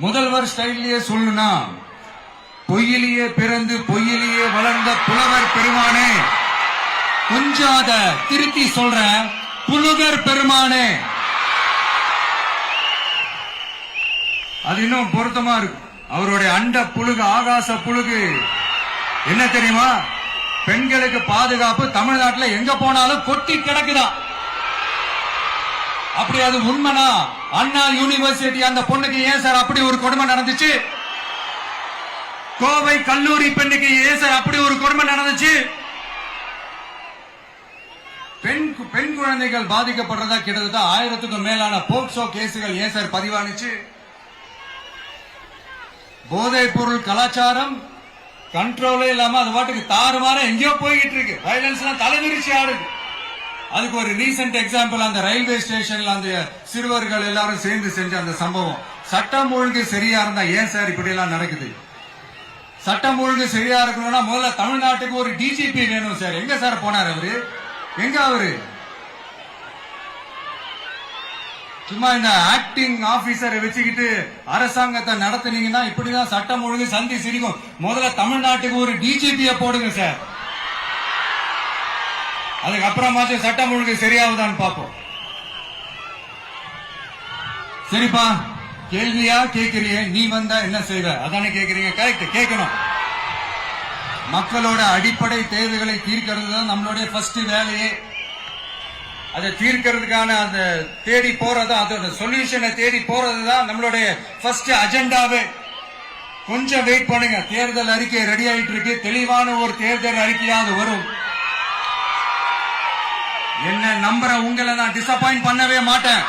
முதல்வர் ஸ்டைலியே சொல்லணும்னா, பொய்யிலேயே பிறந்து பொய்யிலேயே வளர்ந்த புலவர் பெருமானே, கொஞ்சம் அத திருத்தி சொல்றேன், புலவர் பெருமானே. அது இன்னும் பொருத்தமா இருக்கு. அவருடைய அண்ட புழுகு, ஆகாச புழுகு என்ன தெரியுமா? பெண்களுக்கு பாதுகாப்பு தமிழ்நாட்டில் எங்க போனாலும் கொட்டி கிடக்குதா. அப்படி அது உண்மைனா அண்ணா யூனிவர்சிட்டி அந்த பொண்ணுக்கு ஏன் சார் அப்படி ஒரு கொடுமை நடந்துச்சு? கோவை கல்லூரி பெண்ணுக்கு ஏன் சார் அப்படி ஒரு கொடுமை நடந்துச்சு? பெண் குழந்தைகள் பாதிக்கப்படுறதா கிட்டத்தட்ட 1000க்கும் மேலான போக்சோ கேசுகள் ஏன் சார் பதிவானுச்சு? போதைப் பொருள் கலாச்சாரம் கண்ட்ரோலே இல்லாம அது பாட்டுக்கு தாறுமாற எங்கேயோ போய்கிட்டு இருக்கு. வயலன்ஸ் எல்லாம் தலைவிரிச்சு ஆடுது. அதுக்கு ஒரு ரீசெண்ட் எக்ஸாம்பிள், அந்த ரயில்வே ஸ்டேஷன்ல அந்த சிறுவர்கள் எல்லாரும் சேர்ந்து செஞ்ச அந்த சம்பவம். சட்டம் ஒழுங்கு சரியா இருந்தா ஏன் சார் இப்படி எல்லாம் நடக்குது? சட்டம் ஒழுங்கு சரியா இருக்கணும்னா முதல்ல தமிழ்நாட்டுக்கு ஒரு டிஜிபி வேணும் சார். எங்க சார் போனார் அவரு? எங்க அவரு? சும்மா இந்த ஆக்டிங் ஆபீசரை வச்சுக்கிட்டு அரசாங்கத்தை நடத்தினீங்கன்னா இப்படிதான் சட்டம் ஒழுங்கு சந்தி சிரிக்கும். முதல்ல தமிழ்நாட்டுக்கு ஒரு டிஜிபியை போடுங்க சார். அதுக்கப்புறமாச்சும் சட்டம் ஒழுங்கு சரியாகுதான்னு பார்ப்போம். சரிப்பா, கேள்வியா கேட்கிறீங்க, நீ வந்தா என்ன செய்வ அதானே கேட்கிறீங்க. கரெக்ட், கேட்கணும். மக்களோட அடிப்படை தேவைகளை தீர்க்கிறது தான் நம்மளுடைய ஃபர்ஸ்ட் வேலையே. அதை தீர்க்கிறதுக்கான அந்த தேடி போறது, அதோட சொல்யூஷனை தேடி போறதுதான் நம்மளுடைய ஃபர்ஸ்ட் அஜெண்டாவே. கொஞ்சம் வெயிட் பண்ணுங்க, தேர்தல் அறிக்கை ரெடி ஆயிட்டு இருக்கு. தெளிவான ஒரு தேர்தல் அறிக்கையாவது வரும். என்ன நம்புற உங்களை நான் டிசப்பாயிண்ட் பண்ணவே மாட்டேன்.